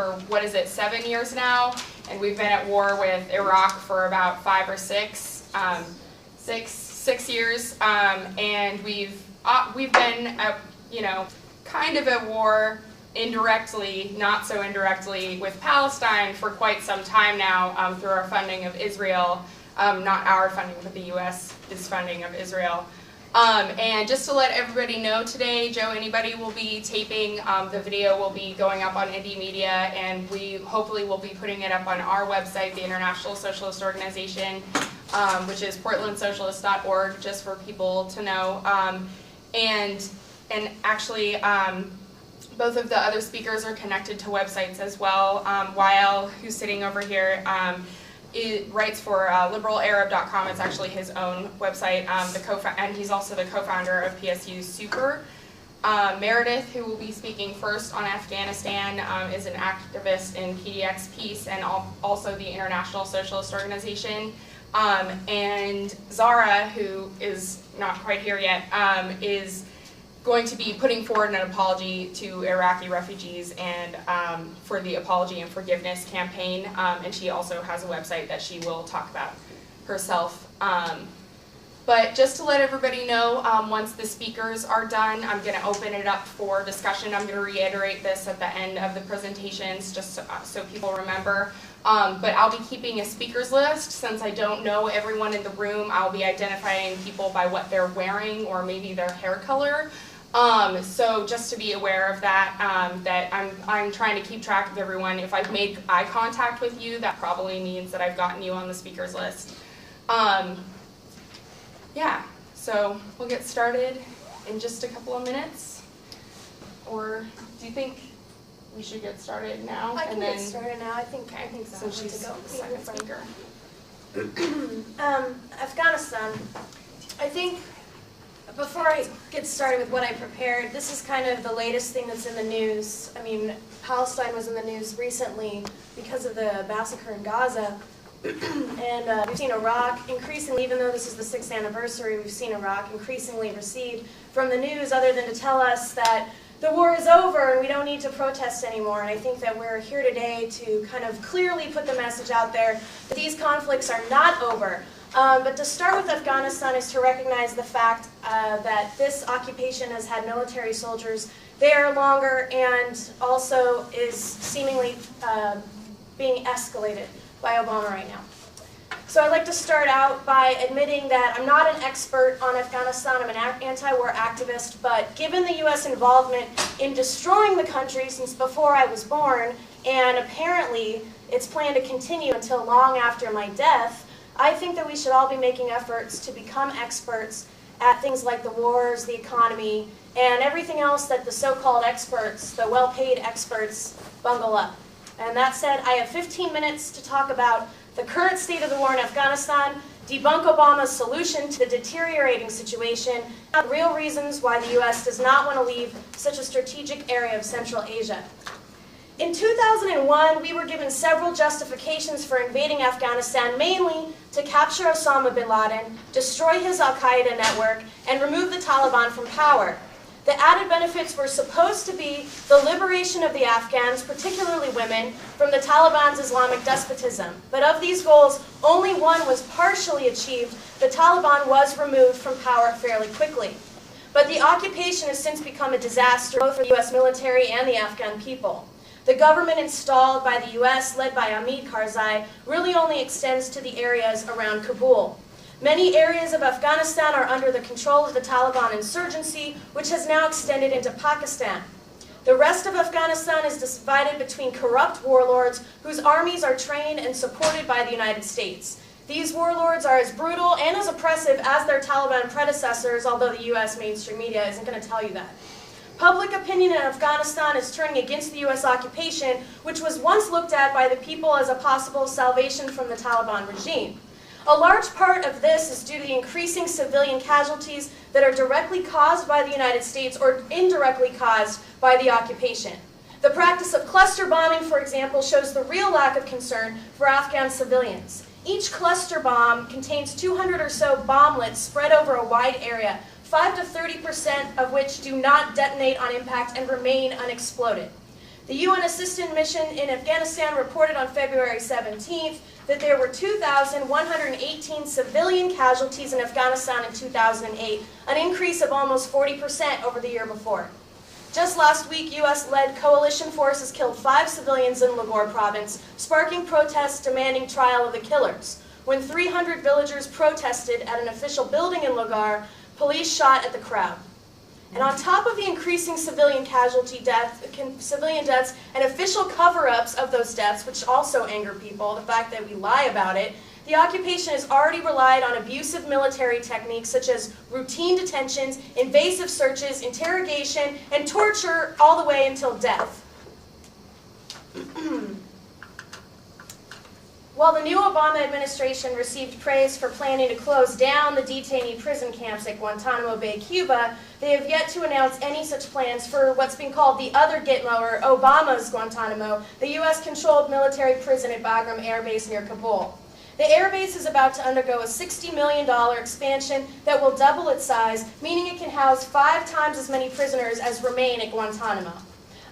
for, what is it, 7 years now, and we've been at war with Iraq for about 5 or 6 years, and we've been at, kind of at war indirectly, not so indirectly, with Palestine for quite some time now through our funding of Israel. Not our funding, but the U.S. is funding of Israel. And just to let everybody know today, Joe Anybody will be taping, the video will be going up on Indie Media, and we hopefully will be putting it up on our website, the International Socialist Organization, which is portlandsocialist.org, just for people to know. And actually, both of the other speakers are connected to websites as well. Wael, who's sitting over here, it writes for liberalarab.com. It's actually his own website, and he's also the co-founder of PSU Super. Meredith, who will be speaking first on Afghanistan, is an activist in PDX Peace and also the International Socialist Organization. And Zara, who is not quite here yet, is going to be putting forward an apology to Iraqi refugees and for the Apology and Forgiveness campaign, and she also has a website that she will talk about herself. But just to let everybody know, once the speakers are done, I'm going to open it up for discussion. I'm going to reiterate this at the end of the presentations, just so people remember. But I'll be keeping a speakers list. Since I don't know everyone in the room, I'll be identifying people by what they're wearing or maybe their hair color. So just to be aware of that, that I'm trying to keep track of everyone. If I've made eye contact with you, that probably means that I've gotten you on the speakers list. Yeah, so we'll get started in just a couple of minutes. Or do you think we should get started now? I can get started now. I think so. She's the second speaker. Afghanistan. I think before I get started with what I prepared, this is kind of the latest thing that's in the news. I mean, Palestine was in the news recently because of the massacre in Gaza. And we've seen Iraq increasingly, even though this is the 6th anniversary, we've seen Iraq increasingly recede from the news other than to tell us that the war is over and we don't need to protest anymore. And I think that we're here today to kind of clearly put the message out there that these conflicts are not over. But to start with Afghanistan is to recognize the fact that this occupation has had military soldiers there longer and also is seemingly being escalated by Obama right now. So I'd like to start out by admitting that I'm not an expert on Afghanistan. I'm an anti-war activist, but given the U.S. involvement in destroying the country since before I was born, and apparently it's planned to continue until long after my death, I think that we should all be making efforts to become experts at things like the wars, the economy, and everything else that the so-called experts, the well-paid experts, bungle up. And that said, I have 15 minutes to talk about the current state of the war in Afghanistan, debunk Obama's solution to the deteriorating situation, and real reasons why the U.S. does not want to leave such a strategic area of Central Asia. In 2001, we were given several justifications for invading Afghanistan, mainly to capture Osama bin Laden, destroy his al-Qaeda network, and remove the Taliban from power. The added benefits were supposed to be the liberation of the Afghans, particularly women, from the Taliban's Islamic despotism. But of these goals, only one was partially achieved. The Taliban was removed from power fairly quickly. But the occupation has since become a disaster, both for the U.S. military and the Afghan people. The government installed by the U.S., led by Hamid Karzai, really only extends to the areas around Kabul. Many areas of Afghanistan are under the control of the Taliban insurgency, which has now extended into Pakistan. The rest of Afghanistan is divided between corrupt warlords whose armies are trained and supported by the United States. These warlords are as brutal and as oppressive as their Taliban predecessors, although the U.S. mainstream media isn't going to tell you that. Public opinion in Afghanistan is turning against the U.S. occupation, which was once looked at by the people as a possible salvation from the Taliban regime. A large part of this is due to the increasing civilian casualties that are directly caused by the United States or indirectly caused by the occupation. The practice of cluster bombing, for example, shows the real lack of concern for Afghan civilians. Each cluster bomb contains 200 or so bomblets spread over a wide area, 5 to 30% of which do not detonate on impact and remain unexploded. The UN Assistance Mission in Afghanistan reported on February 17th that there were 2,118 civilian casualties in Afghanistan in 2008, an increase of almost 40% over the year before. Just last week, U.S.-led coalition forces killed 5 civilians in Logor province, sparking protests demanding trial of the killers. When 300 villagers protested at an official building in Logor, police shot at the crowd. And on top of the increasing civilian deaths and official cover-ups of those deaths, which also anger people, the fact that we lie about it, the occupation has already relied on abusive military techniques such as routine detentions, invasive searches, interrogation, and torture all the way until death. While the new Obama administration received praise for planning to close down the detainee prison camps at Guantanamo Bay, Cuba, they have yet to announce any such plans for what's being called the other Gitmo, or Obama's Guantanamo, the U.S.-controlled military prison at Bagram Air Base near Kabul. The air base is about to undergo a $60 million expansion that will double its size, meaning it can house 5 times as many prisoners as remain at Guantanamo.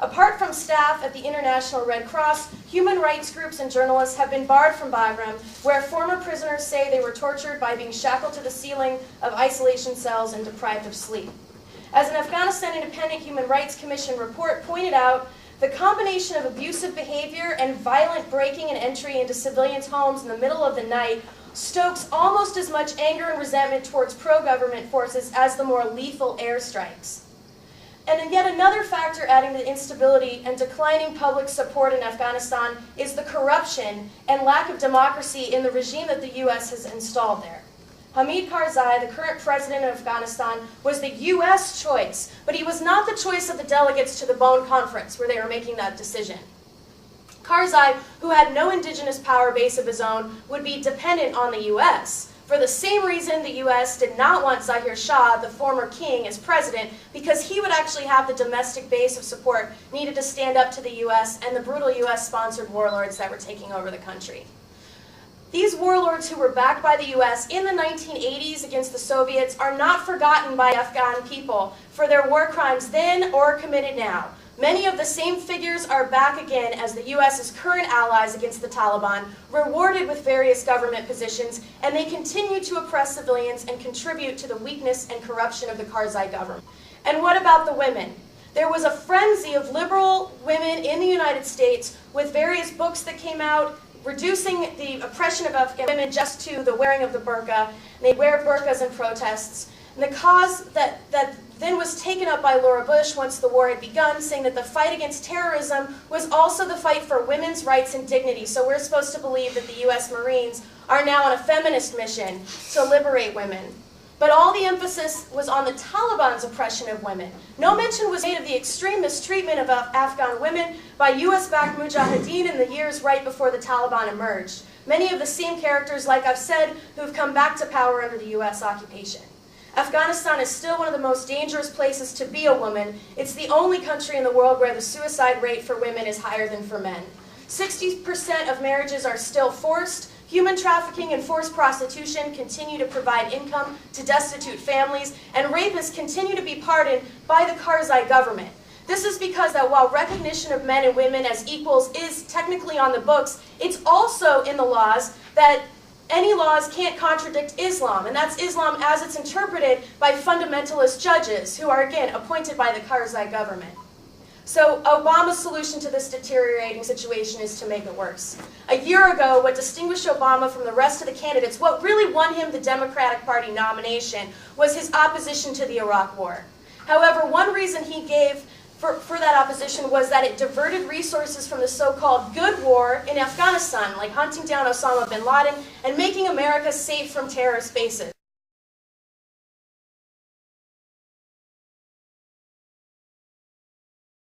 Apart from staff at the International Red Cross, human rights groups and journalists have been barred from Bagram, where former prisoners say they were tortured by being shackled to the ceiling of isolation cells and deprived of sleep. As an Afghanistan Independent Human Rights Commission report pointed out, the combination of abusive behavior and violent breaking and entry into civilians' homes in the middle of the night stokes almost as much anger and resentment towards pro-government forces as the more lethal airstrikes. And yet another factor adding to the instability and declining public support in Afghanistan is the corruption and lack of democracy in the regime that the U.S. has installed there. Hamid Karzai, the current president of Afghanistan, was the U.S. choice, but he was not the choice of the delegates to the Bonn Conference where they were making that decision. Karzai, who had no indigenous power base of his own, would be dependent on the U.S. For the same reason the U.S. did not want Zahir Shah, the former king, as president, because he would actually have the domestic base of support needed to stand up to the U.S. and the brutal U.S.-sponsored warlords that were taking over the country. These warlords who were backed by the U.S. in the 1980s against the Soviets are not forgotten by Afghan people for their war crimes then or committed now. Many of the same figures are back again as the U.S.'s current allies against the Taliban, rewarded with various government positions, and they continue to oppress civilians and contribute to the weakness and corruption of the Karzai government. And what about the women? There was a frenzy of liberal women in the United States with various books that came out reducing the oppression of Afghan women just to the wearing of the burqa. And they wear burqas in protests. And the cause that then was taken up by Laura Bush once the war had begun, saying that the fight against terrorism was also the fight for women's rights and dignity. So we're supposed to believe that the U.S. Marines are now on a feminist mission to liberate women. But all the emphasis was on the Taliban's oppression of women. No mention was made of the extreme mistreatment of Afghan women by U.S.-backed mujahideen in the years right before the Taliban emerged. Many of the same characters, like I've said, who have come back to power under the U.S. occupation. Afghanistan is still one of the most dangerous places to be a woman. It's the only country in the world where the suicide rate for women is higher than for men. 60% of marriages are still forced. Human trafficking and forced prostitution continue to provide income to destitute families, and rapists continue to be pardoned by the Karzai government. This is because that while recognition of men and women as equals is technically on the books, it's also in the laws that any laws can't contradict Islam, and that's Islam as it's interpreted by fundamentalist judges who are, again, appointed by the Karzai government. So Obama's solution to this deteriorating situation is to make it worse. A year ago, what distinguished Obama from the rest of the candidates, what really won him the Democratic Party nomination, was his opposition to the Iraq War. However, one reason he gave for that opposition was that it diverted resources from the so-called good war in Afghanistan, like hunting down Osama bin Laden and making America safe from terrorist bases.